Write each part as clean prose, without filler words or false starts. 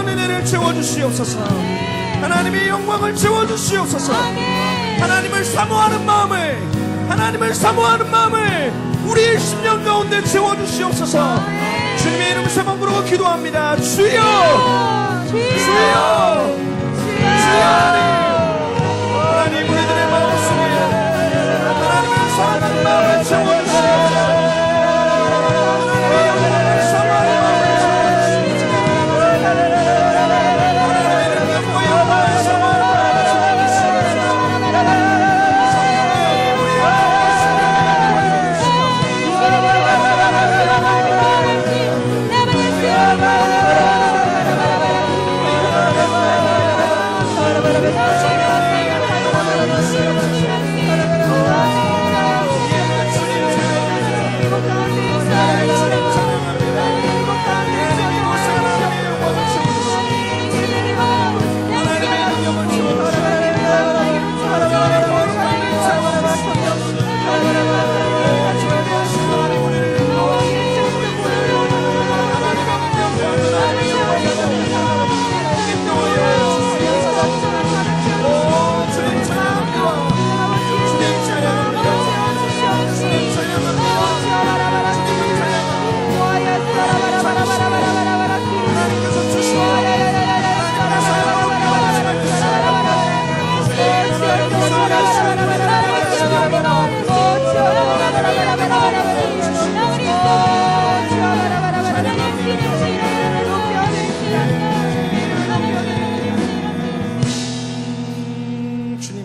은혜를 채워주시옵소서. 하나님의 영광을 채워주시옵소서. 하나님을 사모하는 마음을 우리의 심령 가운데 채워주시옵소서. 주님의 이름 세 번 부르고 기도합니다. 주여, 주여, 하나님, 우리들의 마음속에 하나님을 사랑하는 마음을 채워주시옵소서.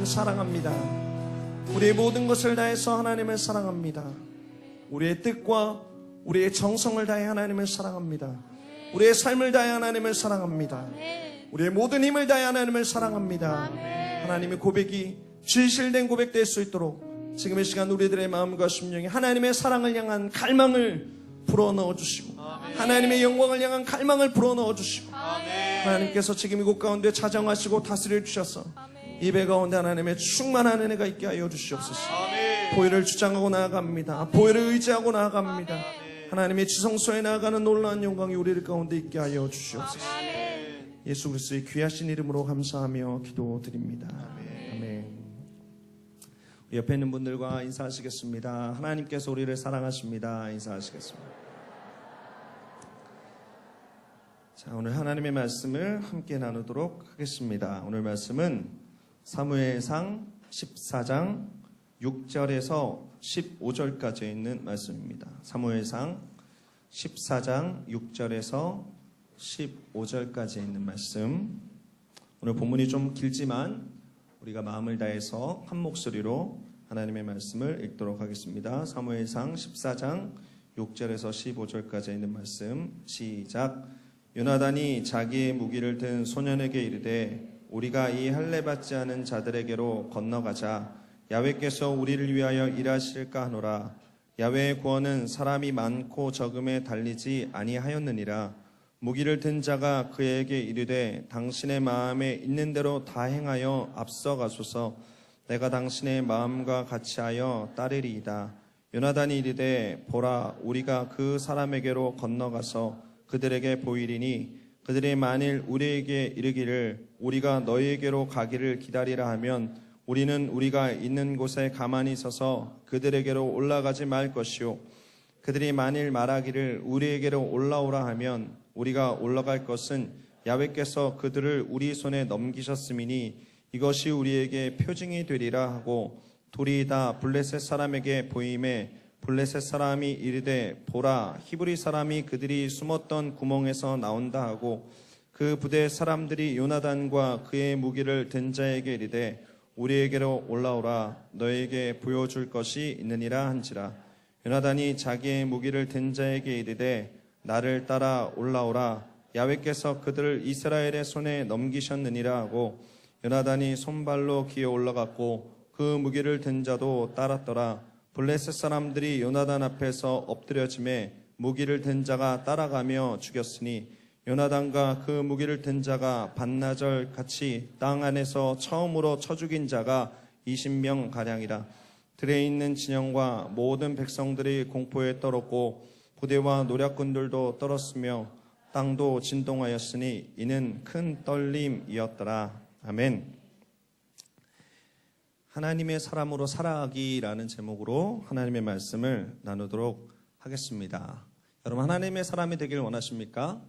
사랑합니다. 우리의 모든 것을 다해서 하나님을 사랑합니다. 우리의 뜻과 우리의 정성을 다해 하나님을 사랑합니다. 우리의 삶을 다해 하나님을 사랑합니다. 우리의 모든 힘을 다해 하나님을 사랑합니다. 하나님의 고백이 진실된 고백 될 수 있도록 지금 이 시간 우리들의 마음과 심령에 하나님의 사랑을 향한 갈망을 불어넣어 주시고 하나님의 영광을 향한 갈망을 불어넣어 주시고 하나님께서 지금 이곳 가운데 자정하시고 다스려 주셔서 이 배 가운데 하나님의 충만한 은혜가 있게 하여 주시옵소서. 보혈을 주장하고 나아갑니다. 보혈을 의지하고 나아갑니다. 하나님의 지성소에 나아가는 놀라운 영광이 우리들 가운데 있게 하여 주시옵소서. 예수 그리스도의 귀하신 이름으로 감사하며 기도드립니다. 아멘. 우리 옆에 있는 분들과 인사하시겠습니다. 하나님께서 우리를 사랑하십니다. 인사하시겠습니다. 자, 오늘 하나님의 말씀을 함께 나누도록 하겠습니다. 오늘 말씀은 사무엘상 14장 6절에서 15절까지 있는 말씀입니다. 사무엘상 14장 6절에서 15절까지 있는 말씀. 오늘 본문이 좀 길지만 우리가 마음을 다해서 한 목소리로 하나님의 말씀을 읽도록 하겠습니다. 사무엘상 14장 6절에서 15절까지 있는 말씀. 시작. 요나단이 자기의 무기를 든 소년에게 이르되 우리가 이 할례 받지 않은 자들에게로 건너가자. 야훼께서 우리를 위하여 일하실까 하노라. 야훼의 구원은 사람이 많고 적음에 달리지 아니하였느니라. 무기를 든 자가 그에게 이르되 당신의 마음에 있는 대로 다 행하여 앞서가소서. 내가 당신의 마음과 같이 하여 따르리이다. 요나단이 이르되 보라, 우리가 그 사람에게로 건너가서 그들에게 보이리니 그들이 만일 우리에게 이르기를 우리가 너희에게로 가기를 기다리라 하면 우리는 우리가 있는 곳에 가만히 서서 그들에게로 올라가지 말 것이요, 그들이 만일 말하기를 우리에게로 올라오라 하면 우리가 올라갈 것은 야훼께서 그들을 우리 손에 넘기셨음이니 이것이 우리에게 표징이 되리라 하고, 둘이 다 블레셋 사람에게 보임에 블레셋 사람이 이르되 보라, 히브리 사람이 그들이 숨었던 구멍에서 나온다 하고, 그 부대 사람들이 요나단과 그의 무기를 든 자에게 이르되 우리에게로 올라오라, 너에게 보여줄 것이 있느니라 한지라. 요나단이 자기의 무기를 든 자에게 이르되 나를 따라 올라오라, 야훼께서 그들을 이스라엘의 손에 넘기셨느니라 하고, 요나단이 손발로 기어 올라갔고 그 무기를 든 자도 따랐더라. 블레셋 사람들이 요나단 앞에서 엎드려짐에 무기를 든 자가 따라가며 죽였으니 요나단과 그 무기를 든 자가 반나절 같이 땅 안에서 처음으로 쳐 죽인 자가 20명 가량이라. 들에 있는 진영과 모든 백성들이 공포에 떨었고 부대와 노략군들도 떨었으며 땅도 진동하였으니 이는 큰 떨림이었더라. 아멘. 하나님의 사람으로 살아가기라는 제목으로 하나님의 말씀을 나누도록 하겠습니다. 여러분, 하나님의 사람이 되길 원하십니까?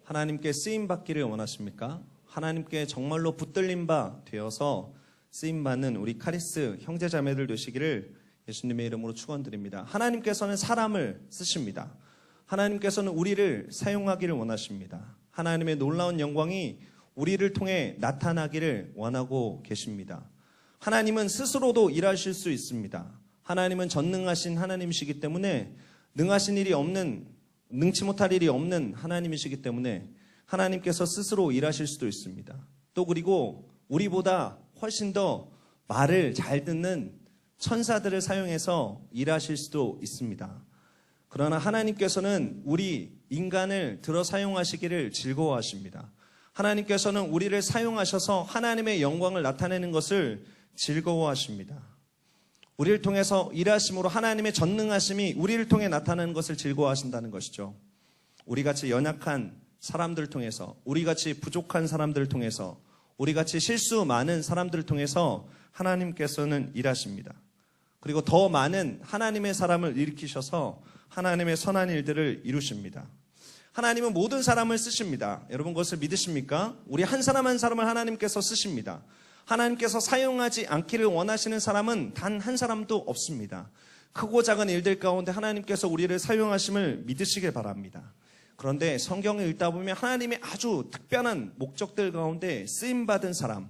하나님께 쓰임받기를 원하십니까? 하나님께 정말로 붙들림 바 되어서 쓰임받는 우리 카리스 형제자매들 되시기를 예수님의 이름으로 축원드립니다. 하나님께서는 사람을 쓰십니다. 하나님께서는 우리를 사용하기를 원하십니다. 하나님의 놀라운 영광이 우리를 통해 나타나기를 원하고 계십니다. 하나님은 스스로도 일하실 수 있습니다. 하나님은 전능하신 하나님이시기 때문에 능치 못할 일이 없는 하나님이시기 때문에 하나님께서 스스로 일하실 수도 있습니다. 또 그리고 우리보다 훨씬 더 말을 잘 듣는 천사들을 사용해서 일하실 수도 있습니다. 그러나 하나님께서는 우리 인간을 들어 사용하시기를 즐거워하십니다. 하나님께서는 우리를 사용하셔서 하나님의 영광을 나타내는 것을 즐거워하십니다. 우리를 통해서 일하심으로 하나님의 전능하심이 우리를 통해 나타나는 것을 즐거워하신다는 것이죠. 우리같이 연약한 사람들을 통해서, 우리같이 부족한 사람들을 통해서, 우리같이 실수 많은 사람들을 통해서 하나님께서는 일하십니다. 그리고 더 많은 하나님의 사람을 일으키셔서 하나님의 선한 일들을 이루십니다. 하나님은 모든 사람을 쓰십니다. 여러분 그것을 믿으십니까? 우리 한 사람 한 사람을 하나님께서 쓰십니다. 하나님께서 사용하지 않기를 원하시는 사람은 단 한 사람도 없습니다. 크고 작은 일들 가운데 하나님께서 우리를 사용하심을 믿으시길 바랍니다. 그런데 성경을 읽다 보면 하나님의 아주 특별한 목적들 가운데 쓰임받은 사람,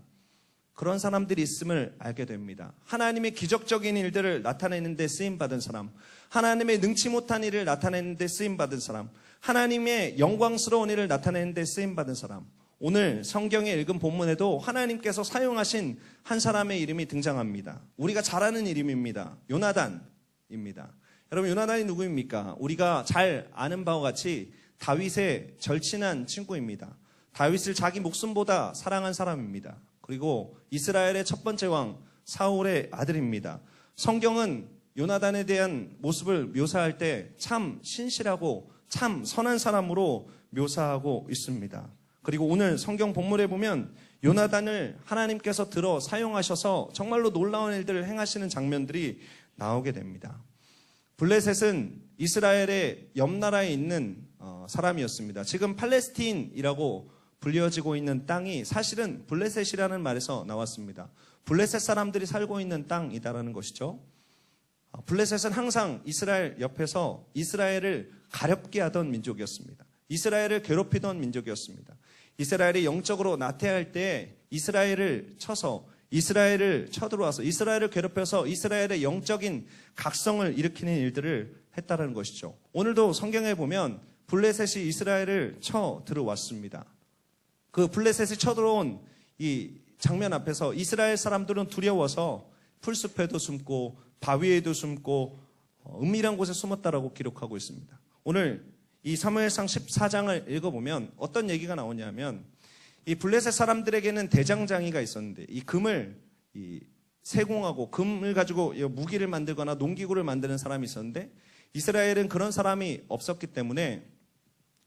그런 사람들이 있음을 알게 됩니다. 하나님의 기적적인 일들을 나타내는 데 쓰임받은 사람, 하나님의 능치 못한 일을 나타내는 데 쓰임받은 사람, 하나님의 영광스러운 일을 나타내는 데 쓰임받은 사람. 오늘 성경에 읽은 본문에도 하나님께서 사용하신 한 사람의 이름이 등장합니다. 우리가 잘 아는 이름입니다. 요나단입니다. 여러분, 요나단이 누구입니까? 우리가 잘 아는 바와 같이 다윗의 절친한 친구입니다. 다윗을 자기 목숨보다 사랑한 사람입니다. 그리고 이스라엘의 첫 번째 왕 사울의 아들입니다. 성경은 요나단에 대한 모습을 묘사할 때 참 신실하고 참 선한 사람으로 묘사하고 있습니다. 그리고 오늘 성경 본문에 보면 요나단을 하나님께서 들어 사용하셔서 정말로 놀라운 일들을 행하시는 장면들이 나오게 됩니다. 블레셋은 이스라엘의 옆나라에 있는 사람이었습니다. 지금 팔레스틴이라고 불려지고 있는 땅이 사실은 블레셋이라는 말에서 나왔습니다. 블레셋 사람들이 살고 있는 땅이다라는 것이죠. 블레셋은 항상 이스라엘 옆에서 이스라엘을 가렵게 하던 민족이었습니다. 이스라엘을 괴롭히던 민족이었습니다. 이스라엘이 영적으로 나태할 때 이스라엘을 쳐서 이스라엘을 쳐들어와서 이스라엘을 괴롭혀서 이스라엘의 영적인 각성을 일으키는 일들을 했다는 것이죠. 오늘도 성경에 보면 블레셋이 이스라엘을 쳐 들어왔습니다. 그 블레셋이 쳐들어온 이 장면 앞에서 이스라엘 사람들은 두려워서 풀숲에도 숨고 바위에도 숨고 은밀한 곳에 숨었다라고 기록하고 있습니다. 오늘 이 사무엘상 14장을 읽어보면 어떤 얘기가 나오냐면 이 블레셋 사람들에게는 대장장이가 있었는데 이 금을 세공하고 금을 가지고 무기를 만들거나 농기구를 만드는 사람이 있었는데 이스라엘은 그런 사람이 없었기 때문에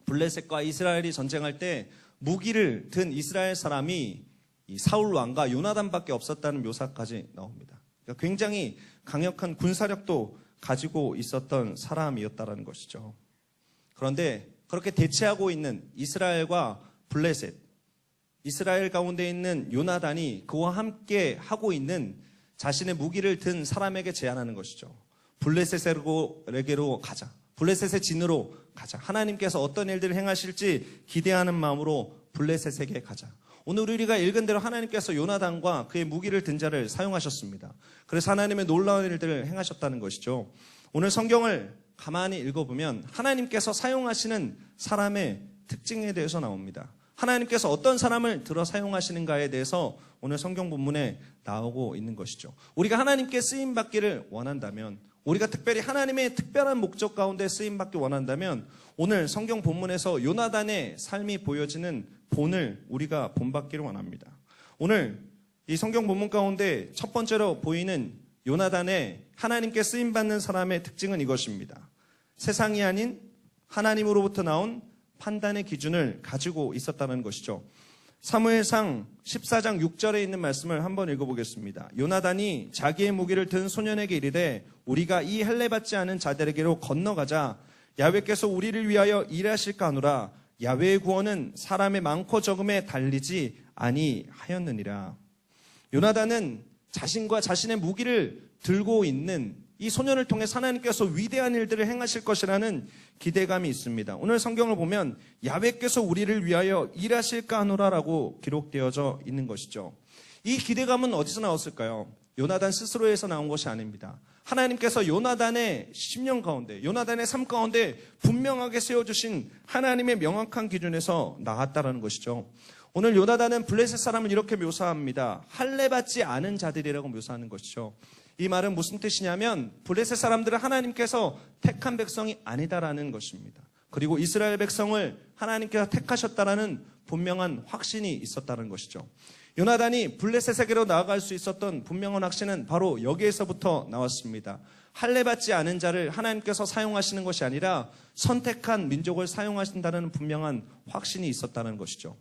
블레셋과 이스라엘이 전쟁할 때 무기를 든 이스라엘 사람이 이 사울 왕과 요나단밖에 없었다는 묘사까지 나옵니다. 그러니까 굉장히 강력한 군사력도 가지고 있었던 사람이었다는 것이죠. 그런데 그렇게 대치하고 있는 이스라엘과 블레셋, 이스라엘 가운데 있는 요나단이 그와 함께 하고 있는 자신의 무기를 든 사람에게 제안하는 것이죠. 블레셋에게로 가자. 블레셋의 진으로 가자. 하나님께서 어떤 일들을 행하실지 기대하는 마음으로 블레셋에게 가자. 오늘 우리가 읽은 대로 하나님께서 요나단과 그의 무기를 든 자를 사용하셨습니다. 그래서 하나님의 놀라운 일들을 행하셨다는 것이죠. 오늘 성경을 가만히 읽어보면 하나님께서 사용하시는 사람의 특징에 대해서 나옵니다. 하나님께서 어떤 사람을 들어 사용하시는가에 대해서 오늘 성경 본문에 나오고 있는 것이죠. 우리가 하나님께 쓰임받기를 원한다면, 우리가 특별히 하나님의 특별한 목적 가운데 쓰임받기 원한다면 오늘 성경 본문에서 요나단의 삶이 보여지는 본을 우리가 본받기를 원합니다. 오늘 이 성경 본문 가운데 첫 번째로 보이는 요나단의 하나님께 쓰임받는 사람의 특징은 이것입니다. 세상이 아닌 하나님으로부터 나온 판단의 기준을 가지고 있었다는 것이죠. 사무엘상 14장 6절에 있는 말씀을 한번 읽어보겠습니다. 요나단이 자기의 무기를 든 소년에게 이르되 우리가 이 할례받지 않은 자들에게로 건너가자. 야훼께서 우리를 위하여 일하실까 하노라. 야훼의 구원은 사람의 많고 적음에 달리지 아니하였느니라. 요나단은 자신과 자신의 무기를 들고 있는 이 소년을 통해 하나님께서 위대한 일들을 행하실 것이라는 기대감이 있습니다. 오늘 성경을 보면 야훼께서 우리를 위하여 일하실까 하노라라고 기록되어져 있는 것이죠. 이 기대감은 어디서 나왔을까요? 요나단 스스로에서 나온 것이 아닙니다. 하나님께서 요나단의 심령 가운데, 요나단의 삶 가운데 분명하게 세워주신 하나님의 명확한 기준에서 나왔다는 것이죠. 오늘 요나단은 블레셋 사람을 이렇게 묘사합니다. 할례받지 않은 자들이라고 묘사하는 것이죠. 이 말은 무슨 뜻이냐면 블레셋 사람들은 하나님께서 택한 백성이 아니다라는 것입니다. 그리고 이스라엘 백성을 하나님께서 택하셨다라는 분명한 확신이 있었다는 것이죠. 요나단이 블레셋에게로 나아갈 수 있었던 분명한 확신은 바로 여기에서부터 나왔습니다. 할례받지 않은 자를 하나님께서 사용하시는 것이 아니라 선택한 민족을 사용하신다는 분명한 확신이 있었다는 것이죠.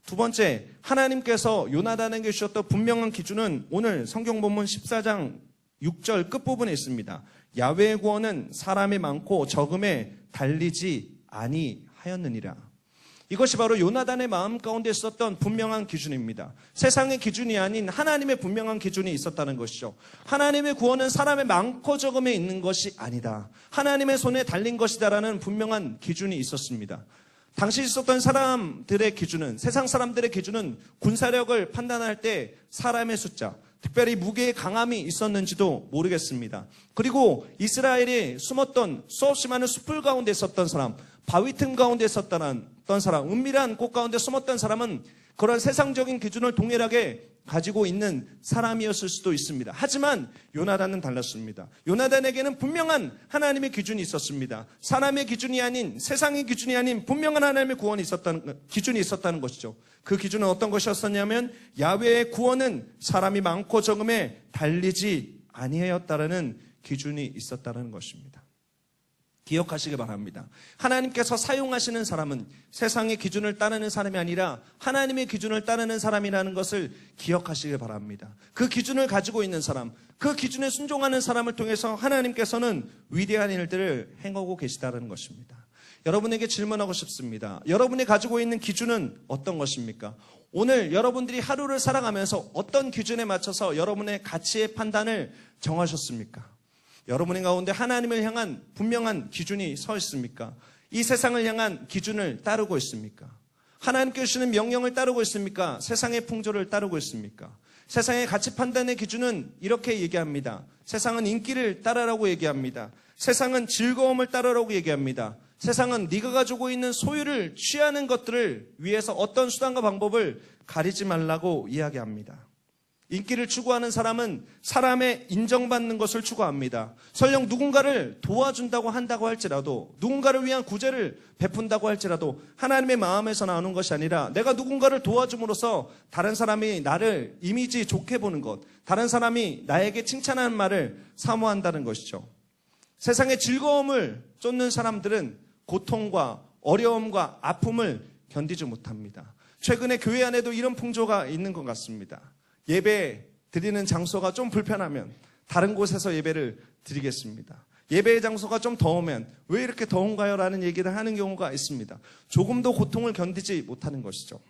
두 번째, 하나님께서 요나단에게 주셨던 분명한 기준은 오늘 성경 본문 14장 6절 끝부분에 있습니다. 야훼의 구원은 사람이 많고 적음에 달리지 아니하였느니라. 이것이 바로 요나단의 마음 가운데 있었던 분명한 기준입니다. 세상의 기준이 아닌 하나님의 분명한 기준이 있었다는 것이죠. 하나님의 구원은 사람의 많고 적음에 있는 것이 아니다. 하나님의 손에 달린 것이다라는 분명한 기준이 있었습니다. 당시 있었던 사람들의 기준은, 세상 사람들의 기준은 군사력을 판단할 때 사람의 숫자, 특별히 무게의 강함이 있었는지도 모르겠습니다. 그리고 이스라엘이 숨었던 수없이 많은 숲을 가운데 있었던 사람, 바위 틈 가운데 있었던 사람, 은밀한 곳 가운데 숨었던 사람은 그런 세상적인 기준을 동일하게 가지고 있는 사람이었을 수도 있습니다. 하지만 요나단은 달랐습니다. 요나단에게는 분명한 하나님의 기준이 있었습니다. 사람의 기준이 아닌, 세상의 기준이 아닌 분명한 하나님의 기준이 있었다는 것이죠. 그 기준은 어떤 것이었었냐면 야훼의 구원은 사람이 많고 적음에 달리지 아니하였다라는 기준이 있었다는 것입니다. 기억하시기 바랍니다. 하나님께서 사용하시는 사람은 세상의 기준을 따르는 사람이 아니라 하나님의 기준을 따르는 사람이라는 것을 기억하시기 바랍니다. 그 기준을 가지고 있는 사람, 그 기준에 순종하는 사람을 통해서 하나님께서는 위대한 일들을 행하고 계시다는 것입니다. 여러분에게 질문하고 싶습니다. 여러분이 가지고 있는 기준은 어떤 것입니까? 오늘 여러분들이 하루를 살아가면서 어떤 기준에 맞춰서 여러분의 가치의 판단을 정하셨습니까? 여러분의 가운데 하나님을 향한 분명한 기준이 서 있습니까? 이 세상을 향한 기준을 따르고 있습니까? 하나님께 주시는 명령을 따르고 있습니까? 세상의 풍조를 따르고 있습니까? 세상의 가치 판단의 기준은 이렇게 얘기합니다. 세상은 인기를 따르라고 얘기합니다. 세상은 즐거움을 따르라고 얘기합니다. 세상은 네가 가지고 있는 소유를 취하는 것들을 위해서 어떤 수단과 방법을 가리지 말라고 이야기합니다. 인기를 추구하는 사람은 사람의 인정받는 것을 추구합니다. 설령 누군가를 도와준다고 한다고 할지라도, 누군가를 위한 구제를 베푼다고 할지라도 하나님의 마음에서 나오는 것이 아니라 내가 누군가를 도와줌으로써 다른 사람이 나를 이미지 좋게 보는 것, 다른 사람이 나에게 칭찬하는 말을 사모한다는 것이죠. 세상의 즐거움을 쫓는 사람들은 고통과 어려움과 아픔을 견디지 못합니다. 최근에 교회 안에도 이런 풍조가 있는 것 같습니다. 예배 드리는 장소가 좀 불편하면 다른 곳에서 예배를 드리겠습니다. 예배의 장소가 좀 더우면 왜 이렇게 더운가요? 라는 얘기를 하는 경우가 있습니다. 조금도 고통을 견디지 못하는 것이죠.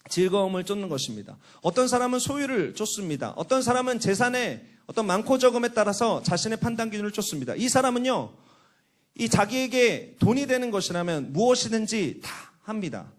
즐거움을 쫓는 것입니다. 어떤 사람은 소유를 쫓습니다. 어떤 사람은 재산의 어떤 많고 적음에 따라서 자신의 판단 기준을 쫓습니다. 이 사람은요, 이 자기에게 돈이 되는 것이라면 무엇이든지 다 합니다.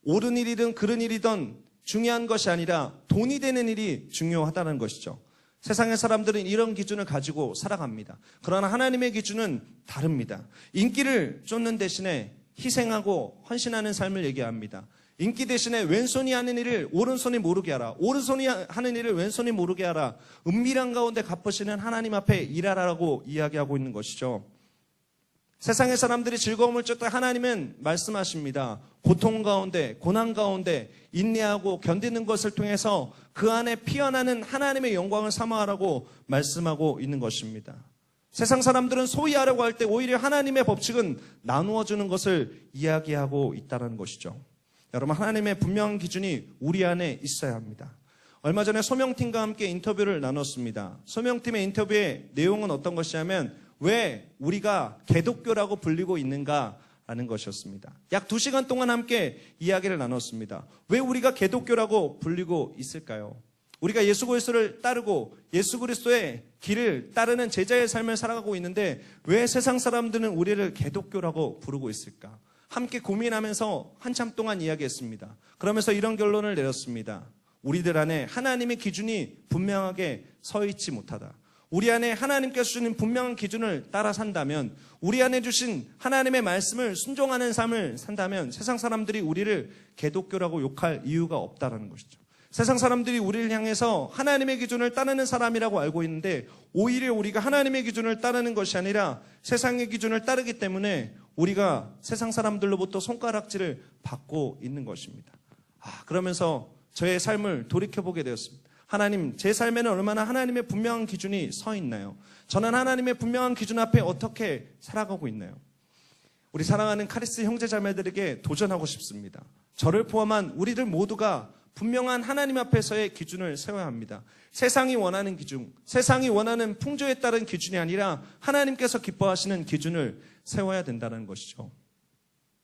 옳은 일이든 그른 일이든 중요한 것이 아니라 돈이 되는 일이 중요하다는 것이죠. 세상의 사람들은 이런 기준을 가지고 살아갑니다. 그러나 하나님의 기준은 다릅니다. 인기를 쫓는 대신에 희생하고 헌신하는 삶을 얘기합니다. 인기 대신에 왼손이 하는 일을 오른손이 모르게 하라. 오른손이 하는 일을 왼손이 모르게 하라. 은밀한 가운데 갚으시는 하나님 앞에 일하라고 이야기하고 있는 것이죠. 세상의 사람들이 즐거움을 쫓다 하나님은 말씀하십니다. 고통 가운데, 고난 가운데 인내하고 견디는 것을 통해서 그 안에 피어나는 하나님의 영광을 사모하라고 말씀하고 있는 것입니다. 세상 사람들은 소위하려고 할 때 오히려 하나님의 법칙은 나누어 주는 것을 이야기하고 있다는 것이죠. 여러분, 하나님의 분명한 기준이 우리 안에 있어야 합니다. 얼마 전에 소명팀과 함께 인터뷰를 나눴습니다. 소명팀의 인터뷰의 내용은 어떤 것이냐면 왜 우리가 개독교라고 불리고 있는가라는 것이었습니다. 약 2시간 동안 함께 이야기를 나눴습니다. 왜 우리가 개독교라고 불리고 있을까요? 우리가 예수 그리스도를 따르고 예수 그리스도의 길을 따르는 제자의 삶을 살아가고 있는데 왜 세상 사람들은 우리를 개독교라고 부르고 있을까? 함께 고민하면서 한참 동안 이야기했습니다. 그러면서 이런 결론을 내렸습니다. 우리들 안에 하나님의 기준이 분명하게 서 있지 못하다. 우리 안에 하나님께서 주신 분명한 기준을 따라 산다면, 우리 안에 주신 하나님의 말씀을 순종하는 삶을 산다면 세상 사람들이 우리를 개독교라고 욕할 이유가 없다는 것이죠. 세상 사람들이 우리를 향해서 하나님의 기준을 따르는 사람이라고 알고 있는데 오히려 우리가 하나님의 기준을 따르는 것이 아니라 세상의 기준을 따르기 때문에 우리가 세상 사람들로부터 손가락질을 받고 있는 것입니다. 그러면서 저의 삶을 돌이켜보게 되었습니다. 하나님, 제 삶에는 얼마나 하나님의 분명한 기준이 서 있나요? 저는 하나님의 분명한 기준 앞에 어떻게 살아가고 있나요? 우리 사랑하는 카리스 형제자매들에게 도전하고 싶습니다. 저를 포함한 우리들 모두가 분명한 하나님 앞에서의 기준을 세워야 합니다. 세상이 원하는 기준, 세상이 원하는 풍조에 따른 기준이 아니라 하나님께서 기뻐하시는 기준을 세워야 된다는 것이죠.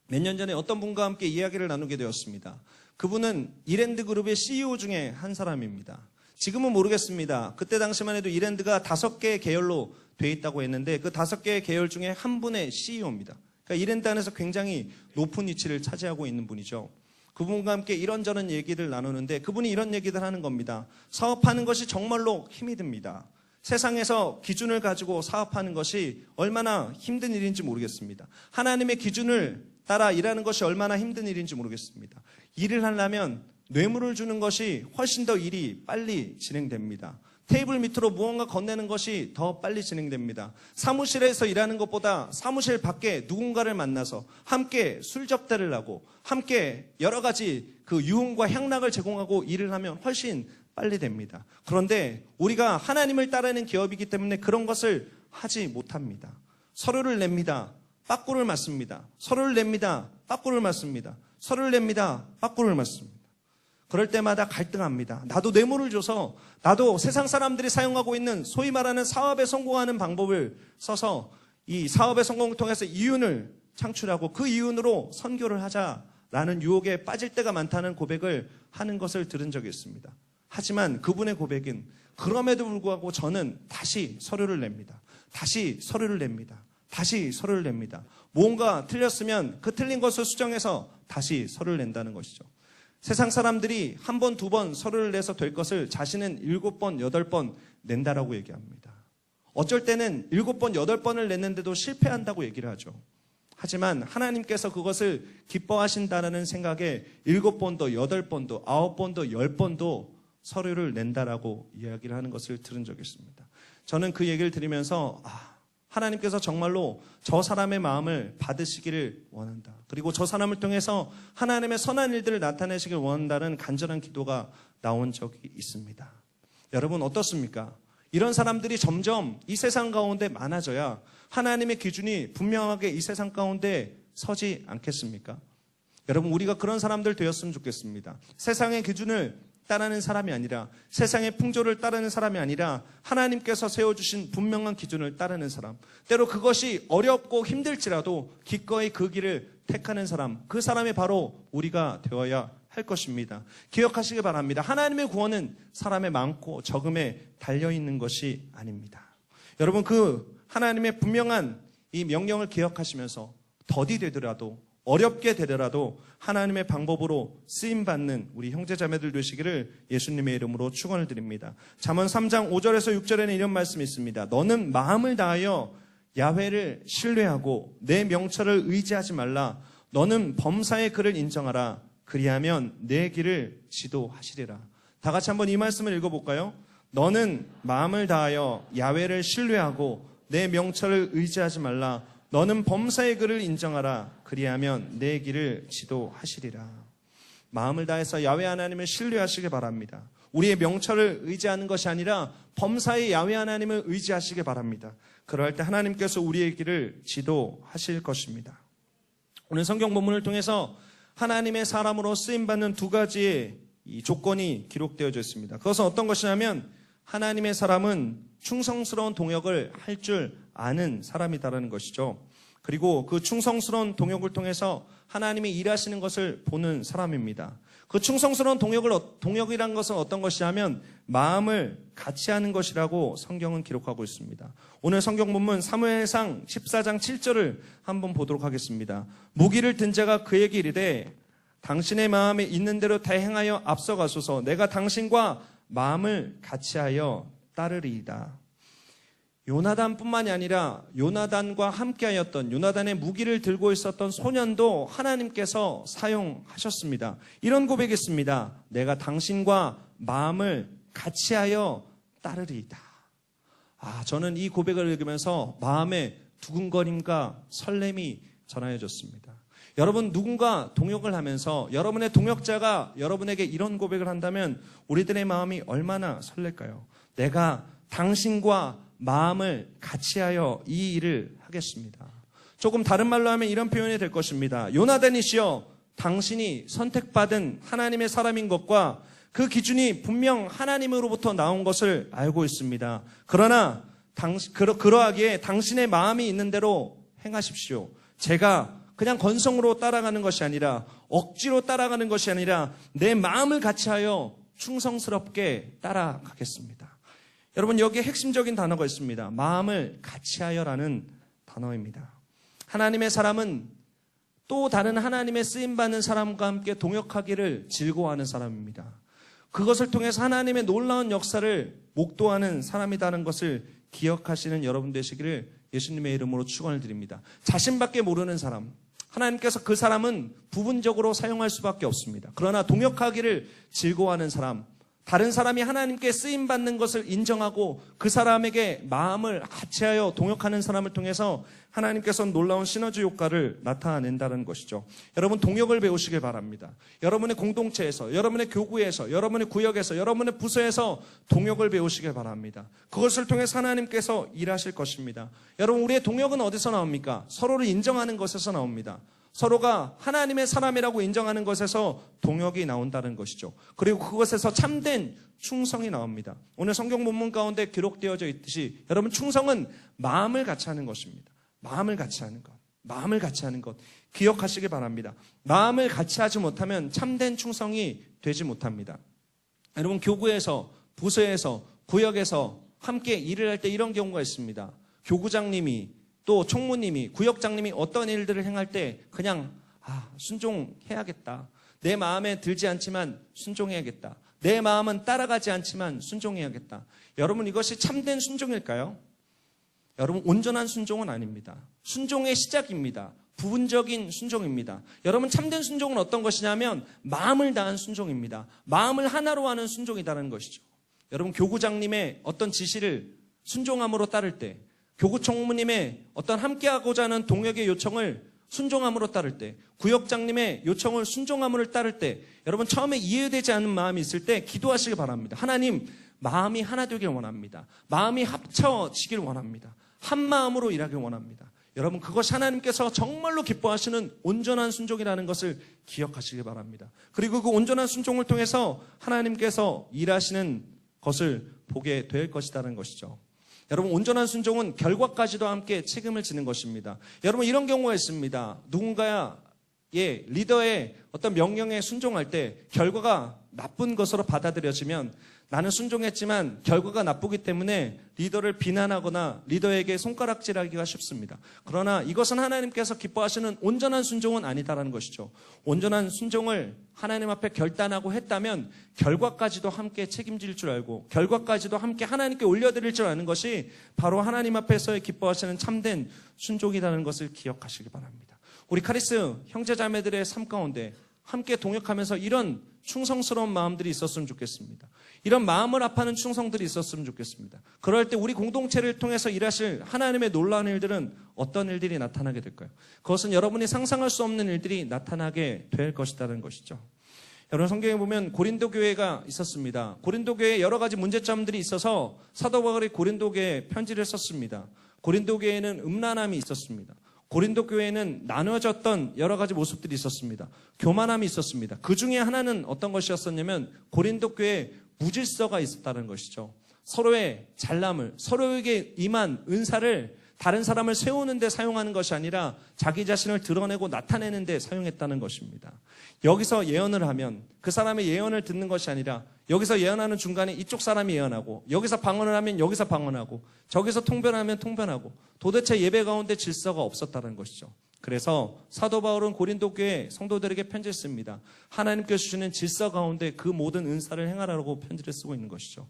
몇 년 전에 어떤 분과 함께 이야기를 나누게 되었습니다. 그분은 이랜드 그룹의 CEO 중에 한 사람입니다. 지금은 모르겠습니다. 그때 당시만 해도 이랜드가 5개의 계열로 되어 있다고 했는데 그 5개의 계열 중에 한 분의 CEO입니다. 그러니까 이랜드 안에서 굉장히 높은 위치를 차지하고 있는 분이죠. 그분과 함께 이런저런 얘기를 나누는데 그분이 이런 얘기를 하는 겁니다. 사업하는 것이 정말로 힘이 듭니다. 세상에서 기준을 가지고 사업하는 것이 얼마나 힘든 일인지 모르겠습니다. 하나님의 기준을 따라 일하는 것이 얼마나 힘든 일인지 모르겠습니다. 일을 하려면 뇌물을 주는 것이 훨씬 더 일이 빨리 진행됩니다. 테이블 밑으로 무언가 건네는 것이 더 빨리 진행됩니다. 사무실에서 일하는 것보다 사무실 밖에 누군가를 만나서 함께 술 접대를 하고 함께 여러 가지 그 유흥과 향락을 제공하고 일을 하면 훨씬 빨리 됩니다. 그런데 우리가 하나님을 따르는 기업이기 때문에 그런 것을 하지 못합니다. 서류를 냅니다. 빠꾸를 맞습니다. 서류를 냅니다. 빠꾸를 맞습니다. 서류를 냅니다. 빠꾸를 맞습니다. 그럴 때마다 갈등합니다. 나도 뇌물을 줘서 나도 세상 사람들이 사용하고 있는 소위 말하는 사업에 성공하는 방법을 써서 이 사업의 성공을 통해서 이윤을 창출하고 그 이윤으로 선교를 하자라는 유혹에 빠질 때가 많다는 고백을 하는 것을 들은 적이 있습니다. 하지만 그분의 고백은 그럼에도 불구하고 저는 다시 서류를 냅니다. 다시 서류를 냅니다. 다시 서류를 냅니다. 뭔가 틀렸으면 그 틀린 것을 수정해서 다시 서류를 낸다는 것이죠. 세상 사람들이 1번, 2번 서류를 내서 될 것을 자신은 7번, 8번 낸다라고 얘기합니다. 어쩔 때는 7번, 8번을 냈는데도 실패한다고 얘기를 하죠. 하지만 하나님께서 그것을 기뻐하신다는 생각에 7번도, 8번도, 9번도, 10번도 서류를 낸다라고 이야기를 하는 것을 들은 적이 있습니다. 저는 그 얘기를 들으면서 하나님께서 정말로 저 사람의 마음을 받으시기를 원한다. 그리고 저 사람을 통해서 하나님의 선한 일들을 나타내시길 원한다는 간절한 기도가 나온 적이 있습니다. 여러분 어떻습니까? 이런 사람들이 점점 이 세상 가운데 많아져야 하나님의 기준이 분명하게 이 세상 가운데 서지 않겠습니까? 여러분 우리가 그런 사람들 되었으면 좋겠습니다. 세상의 기준을 따르는 사람이 아니라 세상의 풍조를 따르는 사람이 아니라 하나님께서 세워주신 분명한 기준을 따르는 사람, 때로 그것이 어렵고 힘들지라도 기꺼이 그 길을 택하는 사람, 그 사람이 바로 우리가 되어야 할 것입니다. 기억하시기 바랍니다. 하나님의 구원은 사람의 많고 적음에 달려있는 것이 아닙니다. 여러분 그 하나님의 분명한 이 명령을 기억하시면서 더디 되더라도 어렵게 되더라도 하나님의 방법으로 쓰임받는 우리 형제자매들 되시기를 예수님의 이름으로 축원을 드립니다. 잠언 3장 5절에서 6절에는 이런 말씀이 있습니다. 너는 마음을 다하여 야훼를 신뢰하고 내 명철을 의지하지 말라. 너는 범사의 그를 인정하라. 그리하면 내 길을 지도하시리라. 다 같이 한번 이 말씀을 읽어볼까요? 너는 마음을 다하여 야훼를 신뢰하고 내 명철을 의지하지 말라. 너는 범사의 그를 인정하라. 그리하면 내 길을 지도하시리라. 마음을 다해서 야훼 하나님을 신뢰하시기 바랍니다. 우리의 명철을 의지하는 것이 아니라 범사의 야훼 하나님을 의지하시기 바랍니다. 그럴 때 하나님께서 우리의 길을 지도하실 것입니다. 오늘 성경 본문을 통해서 하나님의 사람으로 쓰임받는 두 가지의 이 조건이 기록되어져 있습니다. 그것은 어떤 것이냐면 하나님의 사람은 충성스러운 동역을 할 줄 아는 사람이다라는 것이죠. 그리고 그 충성스러운 동역을 통해서 하나님이 일하시는 것을 보는 사람입니다. 그 충성스러운 동역이란 것은 어떤 것이냐면 마음을 같이 하는 것이라고 성경은 기록하고 있습니다. 오늘 성경 본문 사무엘상 14장 7절을 한번 보도록 하겠습니다. 무기를 든 자가 그에게 이르되 당신의 마음에 있는 대로 다 행하여 앞서가소서. 내가 당신과 마음을 같이하여 따르리이다. 요나단뿐만이 아니라 요나단과 함께하였던 요나단의 무기를 들고 있었던 소년도 하나님께서 사용하셨습니다. 이런 고백이 있습니다. 내가 당신과 마음을 같이하여 따르리이다. 저는 이 고백을 읽으면서 마음에 두근거림과 설렘이 전하여졌습니다. 여러분, 누군가 동역을 하면서 여러분의 동역자가 여러분에게 이런 고백을 한다면 우리들의 마음이 얼마나 설렐까요? 내가 당신과 마음을 같이하여 이 일을 하겠습니다. 조금 다른 말로 하면 이런 표현이 될 것입니다. 요나단이시여, 당신이 선택받은 하나님의 사람인 것과 그 기준이 분명 하나님으로부터 나온 것을 알고 있습니다. 그러나 그러하기에 당신의 마음이 있는 대로 행하십시오. 제가 그냥 건성으로 따라가는 것이 아니라 억지로 따라가는 것이 아니라 내 마음을 같이하여 충성스럽게 따라가겠습니다. 여러분, 여기에 핵심적인 단어가 있습니다. 마음을 같이하여라는 단어입니다. 하나님의 사람은 또 다른 하나님의 쓰임받는 사람과 함께 동역하기를 즐거워하는 사람입니다. 그것을 통해서 하나님의 놀라운 역사를 목도하는 사람이라는 것을 기억하시는 여러분 되시기를 예수님의 이름으로 축원을 드립니다. 자신밖에 모르는 사람, 하나님께서 그 사람은 부분적으로 사용할 수밖에 없습니다. 그러나 동역하기를 즐거워하는 사람, 다른 사람이 하나님께 쓰임받는 것을 인정하고 그 사람에게 마음을 같이하여 동역하는 사람을 통해서 하나님께서는 놀라운 시너지 효과를 나타낸다는 것이죠. 여러분, 동역을 배우시길 바랍니다. 여러분의 공동체에서, 여러분의 교구에서, 여러분의 구역에서, 여러분의 부서에서 동역을 배우시길 바랍니다. 그것을 통해서 하나님께서 일하실 것입니다. 여러분, 우리의 동역은 어디서 나옵니까? 서로를 인정하는 것에서 나옵니다. 서로가 하나님의 사람이라고 인정하는 것에서 동역이 나온다는 것이죠. 그리고 그것에서 참된 충성이 나옵니다. 오늘 성경 본문 가운데 기록되어져 있듯이 여러분, 충성은 마음을 같이 하는 것입니다. 마음을 같이 하는 것, 마음을 같이 하는 것 기억하시기 바랍니다. 마음을 같이 하지 못하면 참된 충성이 되지 못합니다. 여러분, 교구에서, 부서에서, 구역에서 함께 일을 할 때 이런 경우가 있습니다. 교구장님이 또 총무님이, 구역장님이 어떤 일들을 행할 때 그냥 순종해야겠다. 내 마음에 들지 않지만 순종해야겠다. 내 마음은 따라가지 않지만 순종해야겠다. 여러분, 이것이 참된 순종일까요? 여러분, 온전한 순종은 아닙니다. 순종의 시작입니다. 부분적인 순종입니다. 여러분, 참된 순종은 어떤 것이냐면 마음을 다한 순종입니다. 마음을 하나로 하는 순종이라는 것이죠. 여러분, 교구장님의 어떤 지시를 순종함으로 따를 때, 교구총무님의 어떤 함께하고자 하는 동역의 요청을 순종함으로 따를 때, 구역장님의 요청을 순종함으로 따를 때, 여러분, 처음에 이해되지 않는 마음이 있을 때 기도하시길 바랍니다. 하나님, 마음이 하나 되길 원합니다. 마음이 합쳐지길 원합니다. 한 마음으로 일하길 원합니다. 여러분, 그것이 하나님께서 정말로 기뻐하시는 온전한 순종이라는 것을 기억하시길 바랍니다. 그리고 그 온전한 순종을 통해서 하나님께서 일하시는 것을 보게 될 것이라는 것이죠. 여러분, 온전한 순종은 결과까지도 함께 책임을 지는 것입니다. 여러분, 이런 경우가 있습니다. 누군가의 리더의 어떤 명령에 순종할 때 결과가 나쁜 것으로 받아들여지면 나는 순종했지만 결과가 나쁘기 때문에 리더를 비난하거나 리더에게 손가락질하기가 쉽습니다. 그러나 이것은 하나님께서 기뻐하시는 온전한 순종은 아니다라는 것이죠. 온전한 순종을 하나님 앞에 결단하고 했다면 결과까지도 함께 책임질 줄 알고 결과까지도 함께 하나님께 올려드릴 줄 아는 것이 바로 하나님 앞에서의 기뻐하시는 참된 순종이라는 것을 기억하시기 바랍니다. 우리 카리스 형제자매들의 삶 가운데 함께 동역하면서 이런 충성스러운 마음들이 있었으면 좋겠습니다. 이런 마음을 합하는 충성들이 있었으면 좋겠습니다. 그럴 때 우리 공동체를 통해서 일하실 하나님의 놀라운 일들은 어떤 일들이 나타나게 될까요? 그것은 여러분이 상상할 수 없는 일들이 나타나게 될 것이라는 것이죠. 여러분 성경에 보면 고린도 교회가 있었습니다. 고린도 교회에 여러 가지 문제점들이 있어서 사도 바울이 고린도 교회에 편지를 썼습니다. 고린도 교회에는 음란함이 있었습니다. 고린도 교회에는 나눠졌던 여러 가지 모습들이 있었습니다. 교만함이 있었습니다. 그 중에 하나는 어떤 것이었었냐면 고린도 교회에 무질서가 있었다는 것이죠. 서로의 잘남을, 서로에게 임한 은사를 다른 사람을 세우는 데 사용하는 것이 아니라 자기 자신을 드러내고 나타내는 데 사용했다는 것입니다. 여기서 예언을 하면 그 사람의 예언을 듣는 것이 아니라 여기서 예언하는 중간에 이쪽 사람이 예언하고 여기서 방언을 하면 여기서 방언하고 저기서 통변하면 통변하고 도대체 예배 가운데 질서가 없었다는 것이죠. 그래서 사도 바울은 고린도 교회 성도들에게 편지를 씁니다. 하나님께서 주시는 질서 가운데 그 모든 은사를 행하라고 편지를 쓰고 있는 것이죠.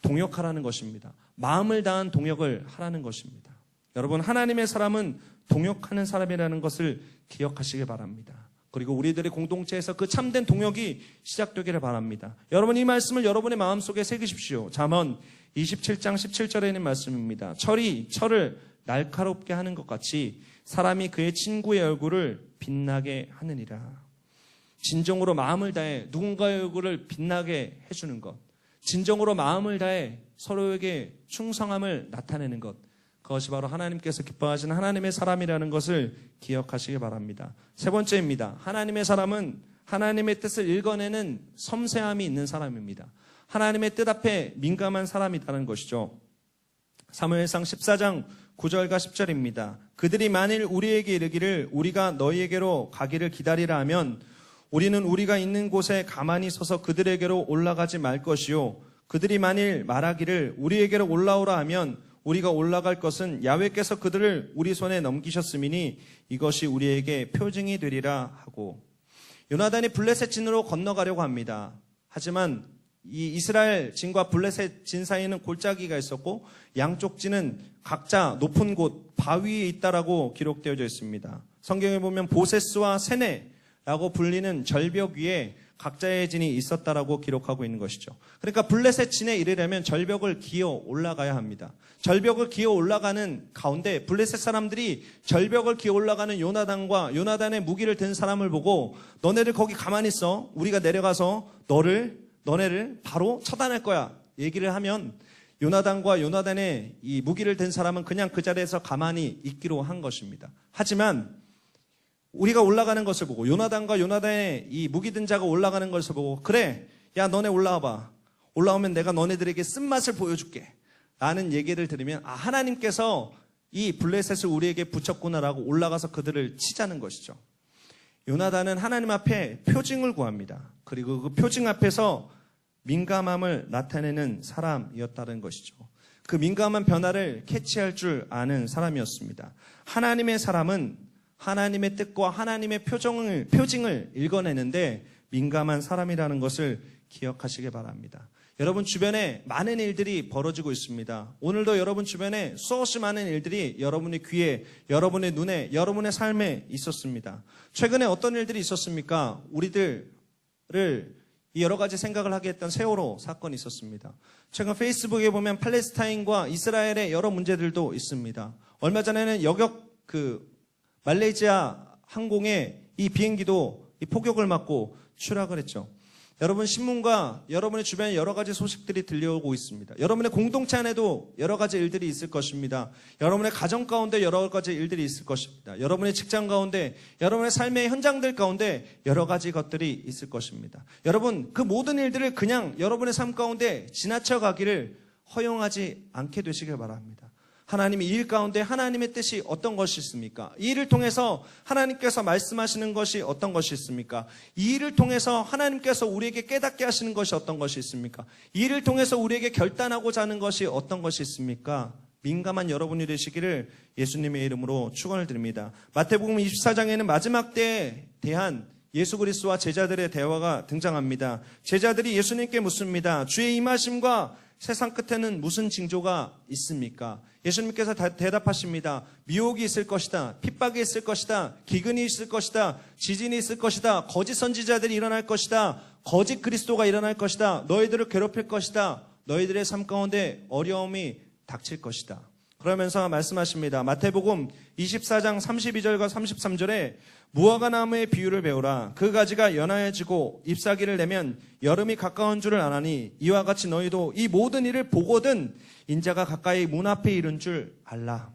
동역하라는 것입니다. 마음을 다한 동역을 하라는 것입니다. 여러분, 하나님의 사람은 동역하는 사람이라는 것을 기억하시기 바랍니다. 그리고 우리들의 공동체에서 그 참된 동역이 시작되기를 바랍니다. 여러분, 이 말씀을 여러분의 마음속에 새기십시오. 잠언 27장 17절에 있는 말씀입니다. 철이 철을 날카롭게 하는 것 같이 사람이 그의 친구의 얼굴을 빛나게 하느니라. 진정으로 마음을 다해 누군가의 얼굴을 빛나게 해주는 것, 진정으로 마음을 다해 서로에게 충성함을 나타내는 것, 그것이 바로 하나님께서 기뻐하시는 하나님의 사람이라는 것을 기억하시기 바랍니다. 세 번째입니다. 하나님의 사람은 하나님의 뜻을 읽어내는 섬세함이 있는 사람입니다. 하나님의 뜻 앞에 민감한 사람이라는 것이죠. 사무엘상 14장 9절과 10절입니다. 그들이 만일 우리에게 이르기를 우리가 너희에게로 가기를 기다리라 하면 우리는 우리가 있는 곳에 가만히 서서 그들에게로 올라가지 말 것이요 그들이 만일 말하기를 우리에게로 올라오라 하면 우리가 올라갈 것은 야훼께서 그들을 우리 손에 넘기셨음이니 이것이 우리에게 표징이 되리라 하고, 요나단이 블레셋 진으로 건너가려고 합니다. 하지만 이 이스라엘 진과 블레셋 진 사이에는 골짜기가 있었고 양쪽 진은 각자 높은 곳 바위에 있다라고 기록되어져 있습니다. 성경에 보면 보세스와 세네라고 불리는 절벽 위에 각자의 진이 있었다라고 기록하고 있는 것이죠. 그러니까 블레셋 진에 이르려면 절벽을 기어 올라가야 합니다. 절벽을 기어 올라가는 가운데 블레셋 사람들이 절벽을 기어 올라가는 요나단과 요나단의 무기를 든 사람을 보고 너네들 거기 가만히 있어. 우리가 내려가서 너네를 바로 처단할 거야. 얘기를 하면 요나단과 요나단의 이 무기를 든 사람은 그냥 그 자리에서 가만히 있기로 한 것입니다. 하지만 우리가 올라가는 것을 보고 요나단과 요나단의 이 무기 든 자가 올라가는 것을 보고 그래, 야 너네 올라와봐. 올라오면 내가 너네들에게 쓴맛을 보여줄게. 라는 얘기를 들으면 아, 하나님께서 이 블레셋을 우리에게 붙였구나라고 올라가서 그들을 치자는 것이죠. 요나단은 하나님 앞에 표징을 구합니다. 그리고 그 표징 앞에서 민감함을 나타내는 사람이었다는 것이죠. 그 민감한 변화를 캐치할 줄 아는 사람이었습니다. 하나님의 사람은 하나님의 뜻과 하나님의 표징을 읽어내는데 민감한 사람이라는 것을 기억하시기 바랍니다. 여러분 주변에 많은 일들이 벌어지고 있습니다. 오늘도 여러분 주변에 수없이 많은 일들이 여러분의 귀에, 여러분의 눈에, 여러분의 삶에 있었습니다. 최근에 어떤 일들이 있었습니까? 우리들을 여러 가지 생각을 하게 했던 세월호 사건이 있었습니다. 최근 페이스북에 보면 팔레스타인과 이스라엘의 여러 문제들도 있습니다. 얼마 전에는 말레이시아 항공의 이 비행기도 이 폭격을 맞고 추락을 했죠. 여러분 신문과 여러분의 주변에 여러 가지 소식들이 들려오고 있습니다. 여러분의 공동체 안에도 여러 가지 일들이 있을 것입니다. 여러분의 가정 가운데 여러 가지 일들이 있을 것입니다. 여러분의 직장 가운데, 여러분의 삶의 현장들 가운데 여러 가지 것들이 있을 것입니다. 여러분 그 모든 일들을 그냥 여러분의 삶 가운데 지나쳐 가기를 허용하지 않게 되시길 바랍니다. 하나님의 일 가운데 하나님의 뜻이 어떤 것이 있습니까? 이 일을 통해서 하나님께서 말씀하시는 것이 어떤 것이 있습니까? 이 일을 통해서 하나님께서 우리에게 깨닫게 하시는 것이 어떤 것이 있습니까? 이 일을 통해서 우리에게 결단하고자 하는 것이 어떤 것이 있습니까? 민감한 여러분이 되시기를 예수님의 이름으로 축원을 드립니다. 마태복음 24장에는 마지막 때에 대한 예수 그리스도와 제자들의 대화가 등장합니다. 제자들이 예수님께 묻습니다. 주의 임하심과 세상 끝에는 무슨 징조가 있습니까? 예수님께서 대답하십니다. 미혹이 있을 것이다. 핍박이 있을 것이다. 기근이 있을 것이다. 지진이 있을 것이다. 거짓 선지자들이 일어날 것이다. 거짓 그리스도가 일어날 것이다. 너희들을 괴롭힐 것이다. 너희들의 삶 가운데 어려움이 닥칠 것이다. 그러면서 말씀하십니다. 마태복음 24장 32절과 33절에 무화과 나무의 비유를 배우라. 그 가지가 연하여지고 잎사귀를 내면 여름이 가까운 줄을 아나니 이와 같이 너희도 이 모든 일을 보거든 인자가 가까이 문 앞에 이른 줄 알라.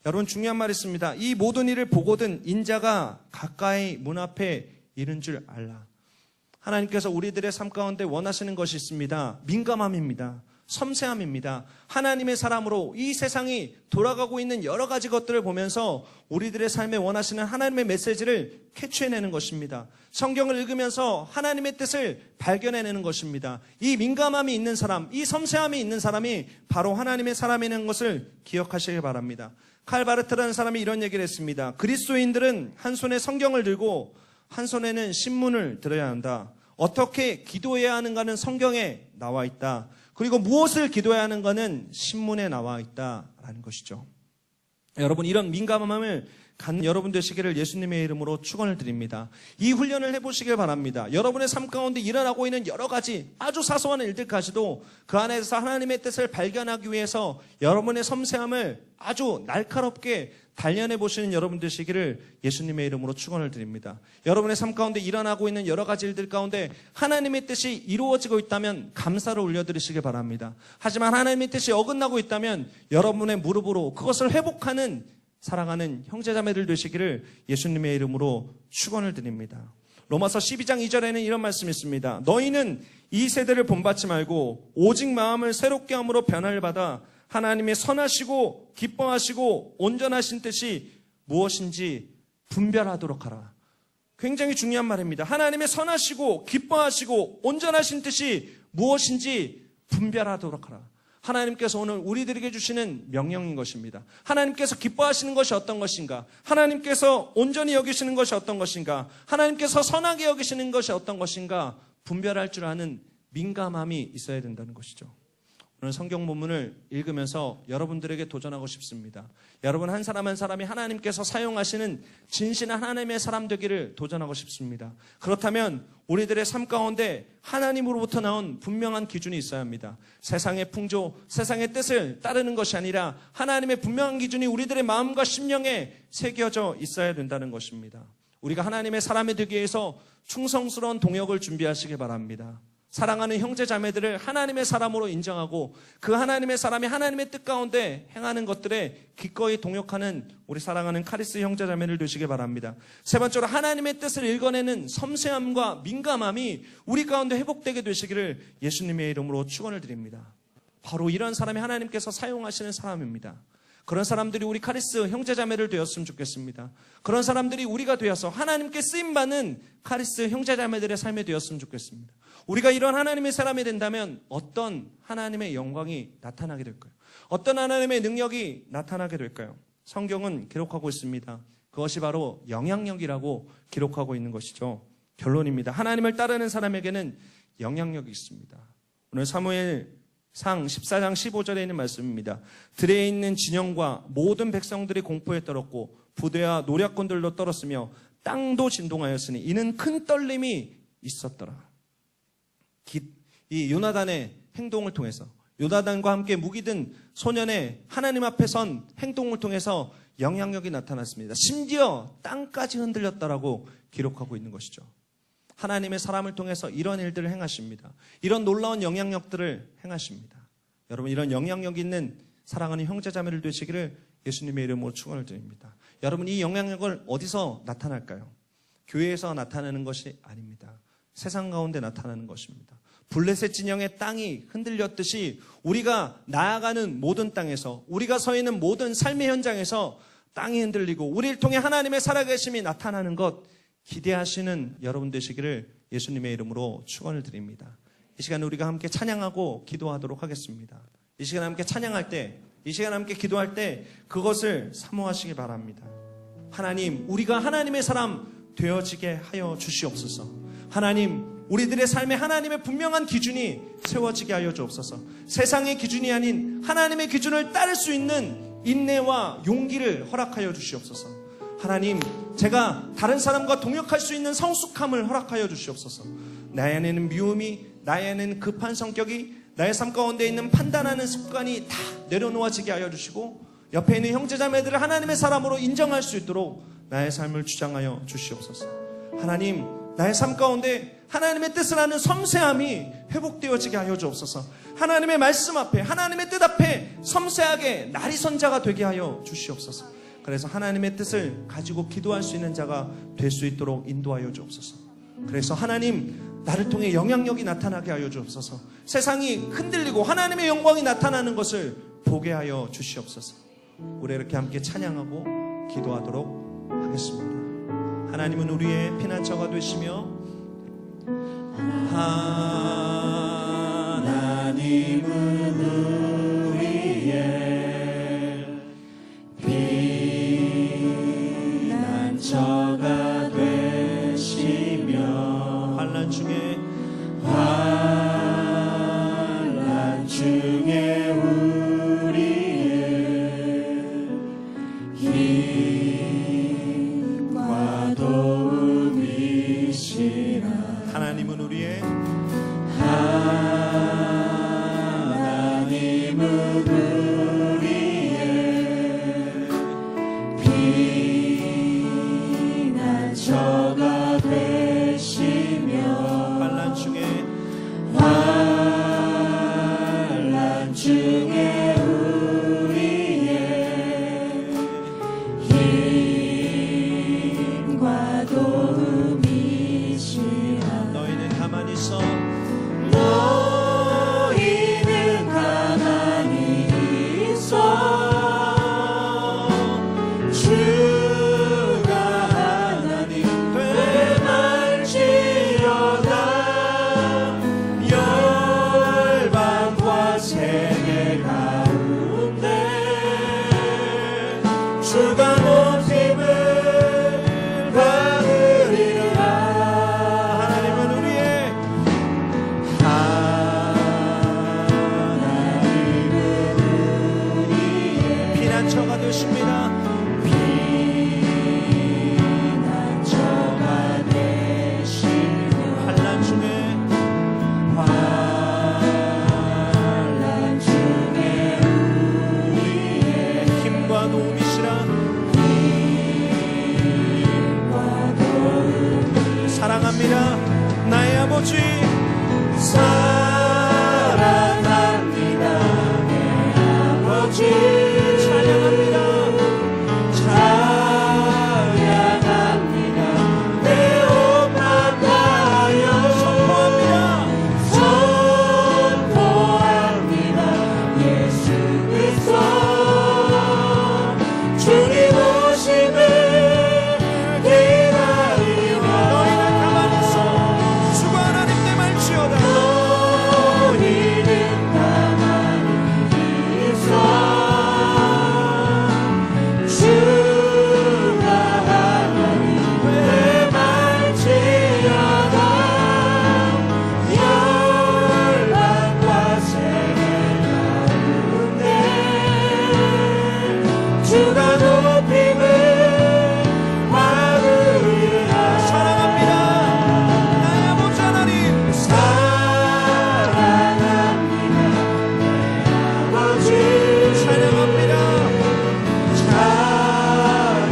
여러분, 중요한 말이 있습니다. 이 모든 일을 보거든 인자가 가까이 문 앞에 이른 줄 알라. 하나님께서 우리들의 삶 가운데 원하시는 것이 있습니다. 민감함입니다. 섬세함입니다. 하나님의 사람으로 이 세상이 돌아가고 있는 여러 가지 것들을 보면서 우리들의 삶에 원하시는 하나님의 메시지를 캐치해내는 것입니다. 성경을 읽으면서 하나님의 뜻을 발견해내는 것입니다. 이 민감함이 있는 사람, 이 섬세함이 있는 사람이 바로 하나님의 사람이라는 것을 기억하시길 바랍니다. 칼 바르트라는 사람이 이런 얘기를 했습니다. 그리스도인들은 한 손에 성경을 들고 한 손에는 신문을 들어야 한다. 어떻게 기도해야 하는가는 성경에 나와 있다. 그리고 무엇을 기도해야 하는가는 신문에 나와 있다라는 것이죠. 여러분, 이런 민감함을 갖는 여러분 되시기를 예수님의 이름으로 축원을 드립니다. 이 훈련을 해보시길 바랍니다. 여러분의 삶 가운데 일어나고 있는 여러 가지 아주 사소한 일들까지도 그 안에서 하나님의 뜻을 발견하기 위해서 여러분의 섬세함을 아주 날카롭게 단련해 보시는 여러분 되시기를 예수님의 이름으로 축원을 드립니다. 여러분의 삶 가운데 일어나고 있는 여러 가지 일들 가운데 하나님의 뜻이 이루어지고 있다면 감사를 올려드리시길 바랍니다. 하지만 하나님의 뜻이 어긋나고 있다면 여러분의 무릎으로 그것을 회복하는 사랑하는 형제자매들 되시기를 예수님의 이름으로 축원을 드립니다. 로마서 12장 2절에는 이런 말씀이 있습니다. 너희는 이 세대를 본받지 말고 오직 마음을 새롭게 함으로 변화를 받아 하나님의 선하시고 기뻐하시고 온전하신 뜻이 무엇인지 분별하도록 하라. 굉장히 중요한 말입니다. 하나님의 선하시고 기뻐하시고 온전하신 뜻이 무엇인지 분별하도록 하라. 하나님께서 오늘 우리들에게 주시는 명령인 것입니다. 하나님께서 기뻐하시는 것이 어떤 것인가? 하나님께서 온전히 여기시는 것이 어떤 것인가? 하나님께서 선하게 여기시는 것이 어떤 것인가? 분별할 줄 아는 민감함이 있어야 된다는 것이죠. 오늘 성경 본문을 읽으면서 여러분들에게 도전하고 싶습니다. 여러분 한 사람 한 사람이 하나님께서 사용하시는 진실한 하나님의 사람 되기를 도전하고 싶습니다. 그렇다면 우리들의 삶 가운데 하나님으로부터 나온 분명한 기준이 있어야 합니다. 세상의 풍조, 세상의 뜻을 따르는 것이 아니라 하나님의 분명한 기준이 우리들의 마음과 심령에 새겨져 있어야 된다는 것입니다. 우리가 하나님의 사람이 되기 위해서 충성스러운 동역을 준비하시기 바랍니다. 사랑하는 형제 자매들을 하나님의 사람으로 인정하고 그 하나님의 사람이 하나님의 뜻 가운데 행하는 것들에 기꺼이 동역하는 우리 사랑하는 카리스 형제 자매를 되시기 바랍니다. 세 번째로 하나님의 뜻을 읽어내는 섬세함과 민감함이 우리 가운데 회복되게 되시기를 예수님의 이름으로 축원을 드립니다. 바로 이런 사람이 하나님께서 사용하시는 사람입니다. 그런 사람들이 우리 카리스 형제자매를 되었으면 좋겠습니다. 그런 사람들이 우리가 되어서 하나님께 쓰임받는 카리스 형제자매들의 삶이 되었으면 좋겠습니다. 우리가 이런 하나님의 사람이 된다면 어떤 하나님의 영광이 나타나게 될까요? 어떤 하나님의 능력이 나타나게 될까요? 성경은 기록하고 있습니다. 그것이 바로 영향력이라고 기록하고 있는 것이죠. 결론입니다. 하나님을 따르는 사람에게는 영향력이 있습니다. 오늘 사무엘상 14장 15절에 있는 말씀입니다. 들에 있는 진영과 모든 백성들이 공포에 떨었고 부대와 노략군들도 떨었으며 땅도 진동하였으니 이는 큰 떨림이 있었더라. 이 요나단의 행동을 통해서 요나단과 함께 무기 든 소년의 하나님 앞에 선 행동을 통해서 영향력이 나타났습니다. 심지어 땅까지 흔들렸다라고 기록하고 있는 것이죠. 하나님의 사람을 통해서 이런 일들을 행하십니다. 이런 놀라운 영향력들을 행하십니다. 여러분 이런 영향력 있는 사랑하는 형제자매를 되시기를 예수님의 이름으로 축원을 드립니다. 여러분 이 영향력을 어디서 나타날까요? 교회에서 나타나는 것이 아닙니다. 세상 가운데 나타나는 것입니다. 블레셋 진영의 땅이 흔들렸듯이 우리가 나아가는 모든 땅에서 우리가 서 있는 모든 삶의 현장에서 땅이 흔들리고 우리를 통해 하나님의 살아계심이 나타나는 것 기대하시는 여러분 되시기를 예수님의 이름으로 축원을 드립니다. 이 시간에 우리가 함께 찬양하고 기도하도록 하겠습니다. 이 시간에 함께 찬양할 때, 이 시간에 함께 기도할 때 그것을 사모하시기 바랍니다. 하나님, 우리가 하나님의 사람 되어지게 하여 주시옵소서. 하나님, 우리들의 삶에 하나님의 분명한 기준이 세워지게 하여 주옵소서. 세상의 기준이 아닌 하나님의 기준을 따를 수 있는 인내와 용기를 허락하여 주시옵소서. 하나님, 제가 다른 사람과 동역할 수 있는 성숙함을 허락하여 주시옵소서. 나의 안에는 미움이, 나의 안에는 급한 성격이, 나의 삶 가운데 있는 판단하는 습관이 다 내려놓아지게 하여 주시고 옆에 있는 형제자매들을 하나님의 사람으로 인정할 수 있도록 나의 삶을 주장하여 주시옵소서. 하나님, 나의 삶 가운데 하나님의 뜻을 아는 섬세함이 회복되어지게 하여 주옵소서. 하나님의 말씀 앞에, 하나님의 뜻 앞에 섬세하게 나리선자가 되게 하여 주시옵소서. 그래서 하나님의 뜻을 가지고 기도할 수 있는 자가 될 수 있도록 인도하여 주옵소서. 그래서 하나님, 나를 통해 영향력이 나타나게 하여 주옵소서. 세상이 흔들리고 하나님의 영광이 나타나는 것을 보게 하여 주시옵소서. 우리 이렇게 함께 찬양하고 기도하도록 하겠습니다. 하나님은 우리의 피난처가 되시며 하나님은 우리의 피난처가 되시며 환난 중에 우리의 도움이시라. 하나님은 우리의 피난처가 되시며 환난 중에 우리의 힘과 도움이시라. 너희는 가만히 있어. 너희는 가만히 있어. 주가 하나님 되말지어다. 열방과 세계 가운데 주가 높임을 받으리라. 하나님은 우리의 피난처가 되십니다. 피난처가 되시며 환난 중에 우리의 힘과 도움이시라. 사랑합니다. 나의 아버지 사랑합니다. 내 아버지 찬양합니다. 찬양합니다. 내 오빠가요 선포합니다. 예수 그리스도 주님 오심을 기다리며 너희는 가만히 있어. 주가 하나님 되말지어다. 너희는 가만히 있어. 주가 하나님 되말지어다. 열방과 세계 가운데 주가 높임을 받으리라. 사랑합니다. 나의 아버지 하나님 사랑합니다. 내 아버지 찬양합니다.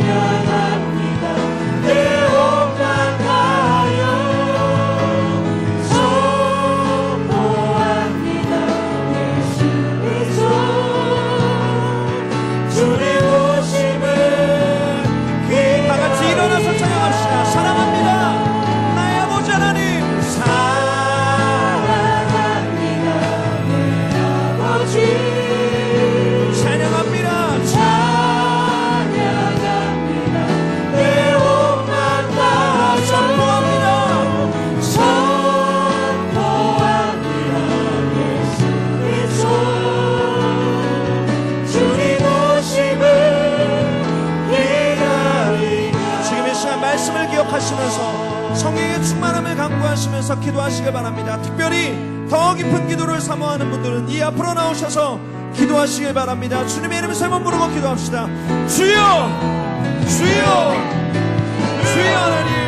찬양합니다. 내 오빠가요 선포합니다. 예수 그리스도 주님 오심을 다 같이 일어나서 찬양합시다. 사랑합니다. 나의 아버지 하나님 사랑합니다. 내 아버지 찬양합니다. 찬양합니다. 내 오만과 선포합니다. 선포합니다. 예수 그리스도 주님 오심을 기다리며 지금 이 시간 말씀을 기억하시면서 성령의 충만함을 강구하시면서 기도하시길 바랍니다. 특별히 더 깊은 기도를 사모하는 분들은 이 앞으로 나오셔서 기도하시길 바랍니다. 주님의 이름 세 번 부르고 기도합시다. 주여 주여 주여 하나님